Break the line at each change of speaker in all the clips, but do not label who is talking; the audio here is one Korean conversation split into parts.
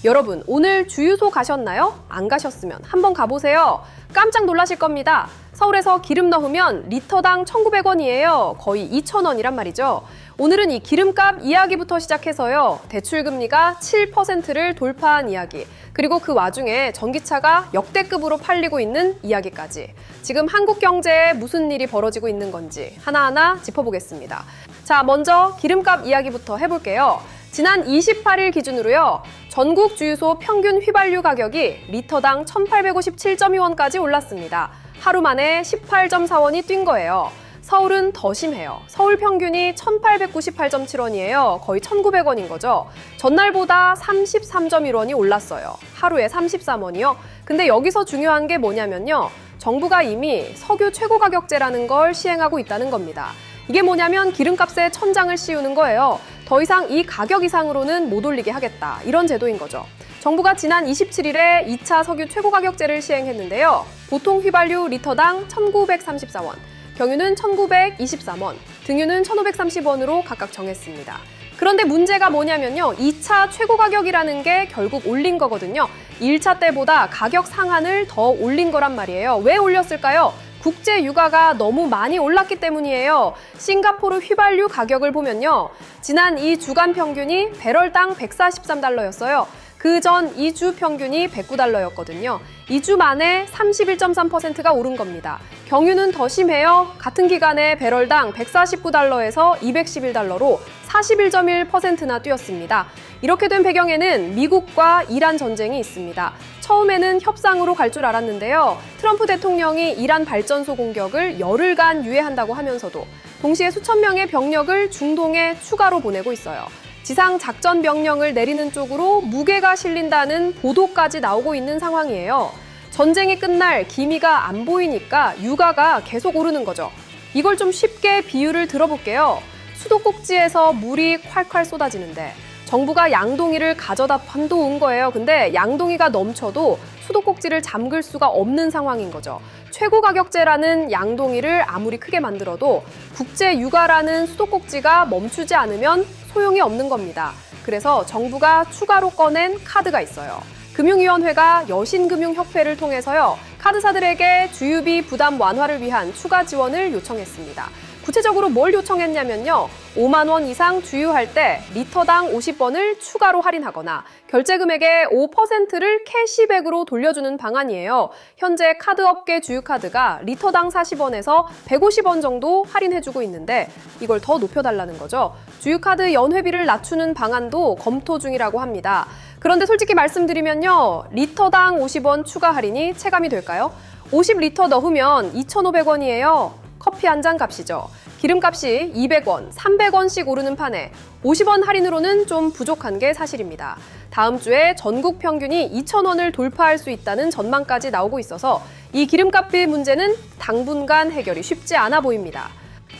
여러분, 오늘 주유소 가셨나요? 안 가셨으면 한번 가보세요. 깜짝 놀라실 겁니다. 서울에서 기름 넣으면 리터당 1,900원이에요. 거의 2,000원이란 말이죠. 오늘은 이 기름값 이야기부터 시작해서요. 대출금리가 7%를 돌파한 이야기, 그리고 그 와중에 전기차가 역대급으로 팔리고 있는 이야기까지. 지금 한국 경제에 무슨 일이 벌어지고 있는 건지 하나하나 짚어보겠습니다. 자, 먼저 기름값 이야기부터 해볼게요. 지난 28일 기준으로요. 전국 주유소 평균 휘발유 가격이 리터당 1,857.2원까지 올랐습니다. 하루 만에 18.4원이 뛴 거예요. 서울은 더 심해요. 서울 평균이 1,898.7원이에요. 거의 1,900원인 거죠. 전날보다 33.1원이 올랐어요. 하루에 33원이요. 근데 여기서 중요한 게 뭐냐면요. 정부가 이미 석유 최고가격제라는 걸 시행하고 있다는 겁니다. 이게 뭐냐면 기름값에 천장을 씌우는 거예요. 더 이상 이 가격 이상으로는 못 올리게 하겠다. 이런 제도인 거죠. 정부가 지난 27일에 2차 석유 최고가격제를 시행했는데요. 보통 휘발유 리터당 1,934원, 경유는 1,923원, 등유는 1,530원으로 각각 정했습니다. 그런데 문제가 뭐냐면요. 2차 최고가격이라는 게 결국 올린 거거든요. 1차 때보다 가격 상한을 더 올린 거란 말이에요. 왜 올렸을까요? 국제 유가가 너무 많이 올랐기 때문이에요. 싱가포르 휘발유 가격을 보면요. 지난 2주간 평균이 배럴당 143달러였어요. 그 전 2주 평균이 109달러였거든요. 2주 만에 31.3%가 오른 겁니다. 경유는 더 심해요. 같은 기간에 배럴당 149달러에서 211달러로 41.1%나 뛰었습니다. 이렇게 된 배경에는 미국과 이란 전쟁이 있습니다. 처음에는 협상으로 갈 줄 알았는데요. 트럼프 대통령이 이란 발전소 공격을 열흘간 유예한다고 하면서도 동시에 수천 명의 병력을 중동에 추가로 보내고 있어요. 지상 작전 명령을 내리는 쪽으로 무게가 실린다는 보도까지 나오고 있는 상황이에요. 전쟁이 끝날 기미가 안 보이니까 유가가 계속 오르는 거죠. 이걸 좀 쉽게 비유를 들어볼게요. 수도꼭지에서 물이 콸콸 쏟아지는데 정부가 양동이를 가져다 펀도온 거예요. 근데 양동이가 넘쳐도 수도꼭지를 잠글 수가 없는 상황인 거죠. 최고가격제라는 양동이를 아무리 크게 만들어도 국제유가라는 수도꼭지가 멈추지 않으면 소용이 없는 겁니다. 그래서 정부가 추가로 꺼낸 카드가 있어요. 금융위원회가 여신금융협회를 통해서요. 카드사들에게 주유비 부담 완화를 위한 추가 지원을 요청했습니다. 구체적으로 뭘 요청했냐면요. 5만 원 이상 주유할 때 리터당 50원을 추가로 할인하거나 결제 금액의 5%를 캐시백으로 돌려주는 방안이에요. 현재 카드업계 주유카드가 리터당 40원에서 150원 정도 할인해주고 있는데 이걸 더 높여달라는 거죠. 주유카드 연회비를 낮추는 방안도 검토 중이라고 합니다. 그런데 솔직히 말씀드리면요. 리터당 50원 추가 할인이 체감이 될까요? 50리터 넣으면 2,500원이에요. 커피 한 잔 값이죠. 기름값이 200원, 300원씩 오르는 판에 50원 할인으로는 좀 부족한 게 사실입니다. 다음 주에 전국 평균이 2,000원을 돌파할 수 있다는 전망까지 나오고 있어서 이 기름값 비 문제는 당분간 해결이 쉽지 않아 보입니다.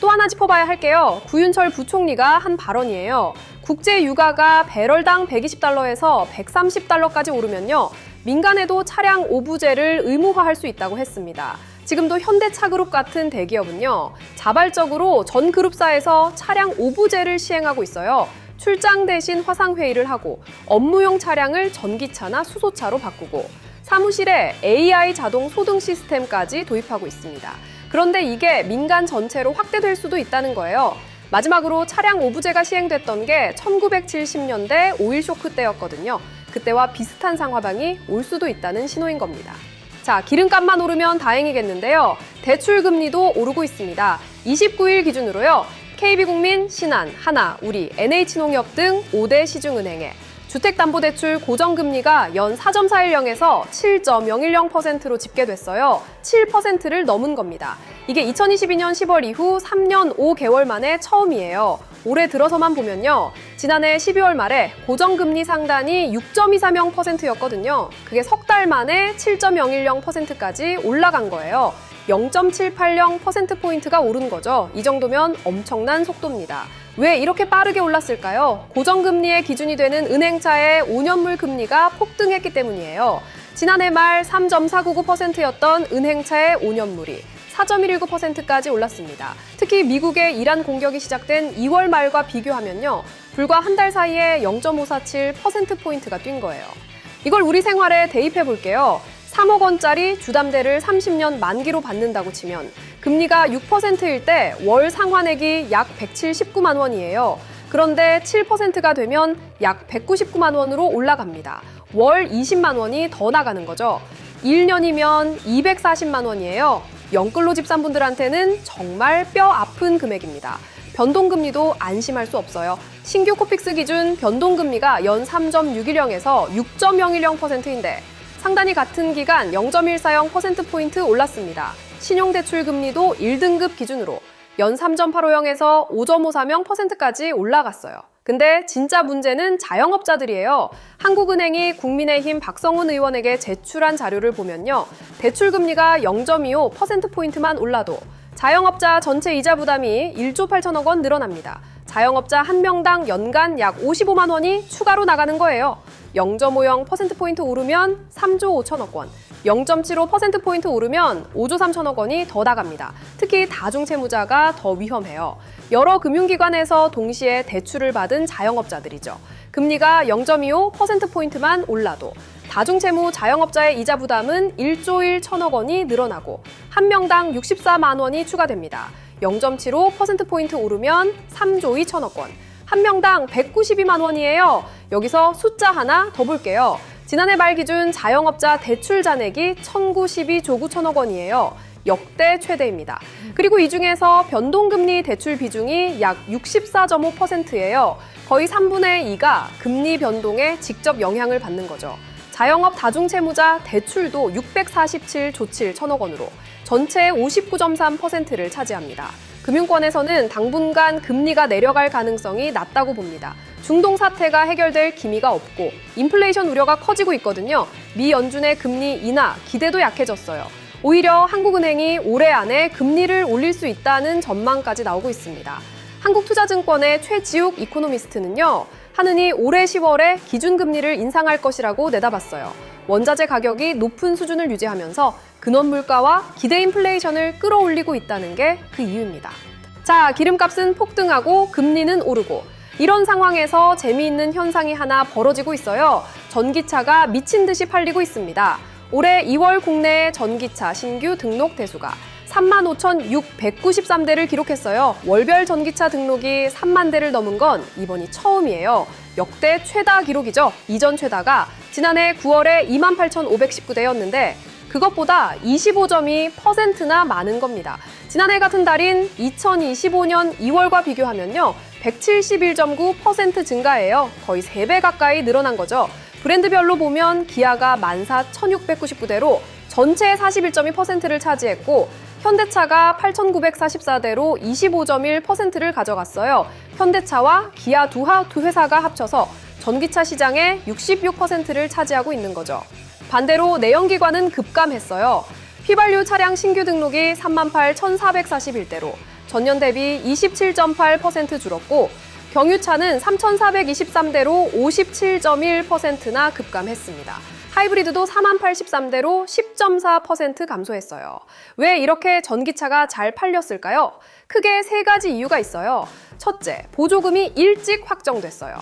또 하나 짚어봐야 할게요. 구윤철 부총리가 한 발언이에요. 국제 유가가 배럴당 120달러에서 130달러까지 오르면요. 민간에도 차량 오부제를 의무화할 수 있다고 했습니다. 지금도 현대차그룹 같은 대기업은요. 자발적으로 전 그룹사에서 차량 오부제를 시행하고 있어요. 출장 대신 화상회의를 하고 업무용 차량을 전기차나 수소차로 바꾸고 사무실에 AI 자동 소등 시스템까지 도입하고 있습니다. 그런데 이게 민간 전체로 확대될 수도 있다는 거예요. 마지막으로 차량 오부제가 시행됐던 게 1970년대 오일 쇼크 때였거든요. 그때와 비슷한 상황이 올 수도 있다는 신호인 겁니다. 자, 기름값만 오르면 다행이겠는데요. 대출 금리도 오르고 있습니다. 29일 기준으로요. KB국민, 신한, 하나, 우리, NH농협 등 5대 시중은행에 주택담보대출 고정금리가 연 4.410에서 7.010%로 집계됐어요. 7%를 넘은 겁니다. 이게 2022년 10월 이후 3년 5개월 만에 처음이에요. 올해 들어서만 보면요. 지난해 12월 말에 고정금리 상단이 6.230%였거든요. 그게 석 달 만에 7.010%까지 올라간 거예요. 0.780%포인트가 오른 거죠. 이 정도면 엄청난 속도입니다. 왜 이렇게 빠르게 올랐을까요? 고정금리의 기준이 되는 은행차의 5년물 금리가 폭등했기 때문이에요. 지난해 말 3.499%였던 은행차의 5년물이 4.119%까지 올랐습니다. 특히 미국의 이란 공격이 시작된 2월 말과 비교하면요. 불과 한 달 사이에 0.547%포인트가 뛴 거예요. 이걸 우리 생활에 대입해 볼게요. 3억 원짜리 주담대를 30년 만기로 받는다고 치면 금리가 6%일 때 월 상환액이 약 179만 원이에요. 그런데 7%가 되면 약 199만 원으로 올라갑니다. 월 20만 원이 더 나가는 거죠. 1년이면 240만 원이에요. 영끌로 집산분들한테는 정말 뼈 아픈 금액입니다. 변동금리도 안심할 수 없어요. 신규 코픽스 기준 변동금리가 연 3.610에서 6.010%인데 상단이 같은 기간 0.140%포인트 올랐습니다. 신용대출 금리도 1등급 기준으로 연 3.850에서 5.530%까지 올라갔어요. 근데 진짜 문제는 자영업자들이에요. 한국은행이 국민의힘 박성훈 의원에게 제출한 자료를 보면요. 대출금리가 0.25%포인트만 올라도 자영업자 전체 이자 부담이 1조 8천억 원 늘어납니다. 자영업자 한 명당 연간 약 55만 원이 추가로 나가는 거예요. 0.50%포인트 오르면 3조 5천억 원, 0.75%포인트 오르면 5조 3천억 원이 더 나갑니다. 특히 다중채무자가 더 위험해요. 여러 금융기관에서 동시에 대출을 받은 자영업자들이죠. 금리가 0.25%포인트만 올라도 다중채무 자영업자의 이자 부담은 1조 1천억 원이 늘어나고 한 명당 64만 원이 추가됩니다. 0.75%포인트 오르면 3조 2천억 원, 한 명당 192만 원이에요. 여기서 숫자 하나 더 볼게요. 지난해 말 기준 자영업자 대출 잔액이 1,912조 9천억 원이에요. 역대 최대입니다. 그리고 이 중에서 변동금리 대출 비중이 약 64.5%예요. 거의 3분의 2가 금리 변동에 직접 영향을 받는 거죠. 자영업 다중채무자 대출도 647조 7천억 원으로 전체의 59.3%를 차지합니다. 금융권에서는 당분간 금리가 내려갈 가능성이 낮다고 봅니다. 중동 사태가 해결될 기미가 없고 인플레이션 우려가 커지고 있거든요. 미 연준의 금리 인하 기대도 약해졌어요. 오히려 한국은행이 올해 안에 금리를 올릴 수 있다는 전망까지 나오고 있습니다. 한국투자증권의 최지욱 이코노미스트는요. 한은이 올해 10월에 기준금리를 인상할 것이라고 내다봤어요. 원자재 가격이 높은 수준을 유지하면서 근원 물가와 기대 인플레이션을 끌어올리고 있다는 게 그 이유입니다. 자, 기름값은 폭등하고 금리는 오르고 이런 상황에서 재미있는 현상이 하나 벌어지고 있어요. 전기차가 미친 듯이 팔리고 있습니다. 올해 2월 국내 전기차 신규 등록 대수가 35,693대를 기록했어요. 월별 전기차 등록이 3만 대를 넘은 건 이번이 처음이에요. 역대 최다 기록이죠. 이전 최다가 지난해 9월에 28,519대였는데 그것보다 25.2%나 많은 겁니다. 지난해 같은 달인 2025년 2월과 비교하면요. 171.9% 증가예요. 거의 3배 가까이 늘어난 거죠. 브랜드별로 보면 기아가 14,699대로 전체의 41.2%를 차지했고 현대차가 8,944대로 25.1%를 가져갔어요. 현대차와 기아 두 회사가 합쳐서 전기차 시장의 66%를 차지하고 있는 거죠. 반대로 내연기관은 급감했어요. 휘발유 차량 신규 등록이 38,441대로 전년 대비 27.8% 줄었고 경유차는 3,423대로 57.1%나 급감했습니다. 하이브리드도 40,083대로 10.4% 감소했어요. 왜 이렇게 전기차가 잘 팔렸을까요? 크게 3가지 이유가 있어요. 첫째, 보조금이 일찍 확정됐어요.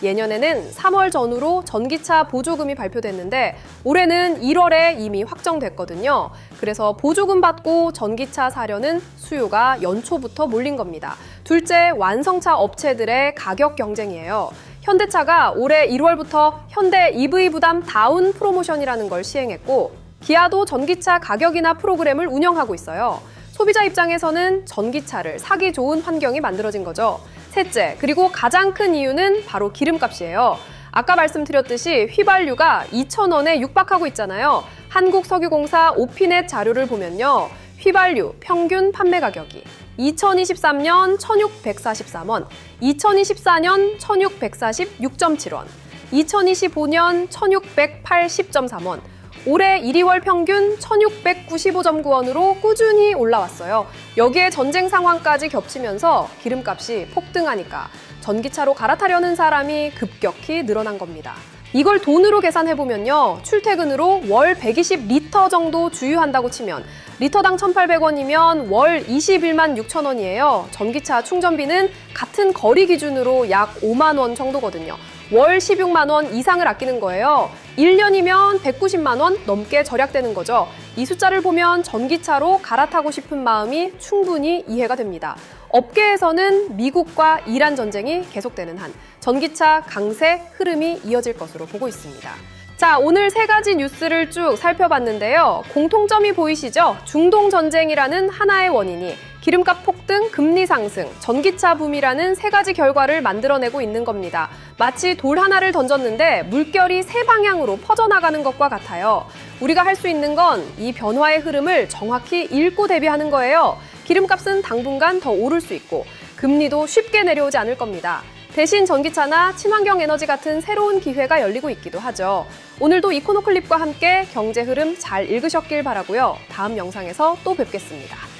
예년에는 3월 전후로 전기차 보조금이 발표됐는데 올해는 1월에 이미 확정됐거든요. 그래서 보조금 받고 전기차 사려는 수요가 연초부터 몰린 겁니다. 둘째, 완성차 업체들의 가격 경쟁이에요. 현대차가 올해 1월부터 현대 EV 부담 다운 프로모션이라는 걸 시행했고 기아도 전기차 가격이나 프로그램을 운영하고 있어요. 소비자 입장에서는 전기차를 사기 좋은 환경이 만들어진 거죠. 셋째, 그리고 가장 큰 이유는 바로 기름값이에요. 아까 말씀드렸듯이 휘발유가 2,000원에 육박하고 있잖아요. 한국석유공사 오피넷 자료를 보면요. 휘발유 평균 판매 가격이 2023년 1,643원, 2024년 1,646.7원, 2025년 1,680.3원, 올해 1, 2월 평균 1,695.9원으로 꾸준히 올라왔어요. 여기에 전쟁 상황까지 겹치면서 기름값이 폭등하니까 전기차로 갈아타려는 사람이 급격히 늘어난 겁니다. 이걸 돈으로 계산해보면요. 출퇴근으로 월 120리터 정도 주유한다고 치면 리터당 1,800원이면 월 21만 6천 원이에요. 전기차 충전비는 같은 거리 기준으로 약 5만 원 정도거든요. 월 16만 원 이상을 아끼는 거예요. 1년이면 190만 원 넘게 절약되는 거죠. 이 숫자를 보면 전기차로 갈아타고 싶은 마음이 충분히 이해가 됩니다. 업계에서는 미국과 이란 전쟁이 계속되는 한 전기차 강세 흐름이 이어질 것으로 보고 있습니다. 자, 오늘 세 가지 뉴스를 쭉 살펴봤는데요. 공통점이 보이시죠? 중동 전쟁이라는 하나의 원인이 기름값 폭등, 금리 상승, 전기차 붐이라는 세 가지 결과를 만들어내고 있는 겁니다. 마치 돌 하나를 던졌는데 물결이 세 방향으로 퍼져나가는 것과 같아요. 우리가 할 수 있는 건 이 변화의 흐름을 정확히 읽고 대비하는 거예요. 기름값은 당분간 더 오를 수 있고 금리도 쉽게 내려오지 않을 겁니다. 대신 전기차나 친환경 에너지 같은 새로운 기회가 열리고 있기도 하죠. 오늘도 이코노클립과 함께 경제 흐름 잘 읽으셨길 바라고요. 다음 영상에서 또 뵙겠습니다.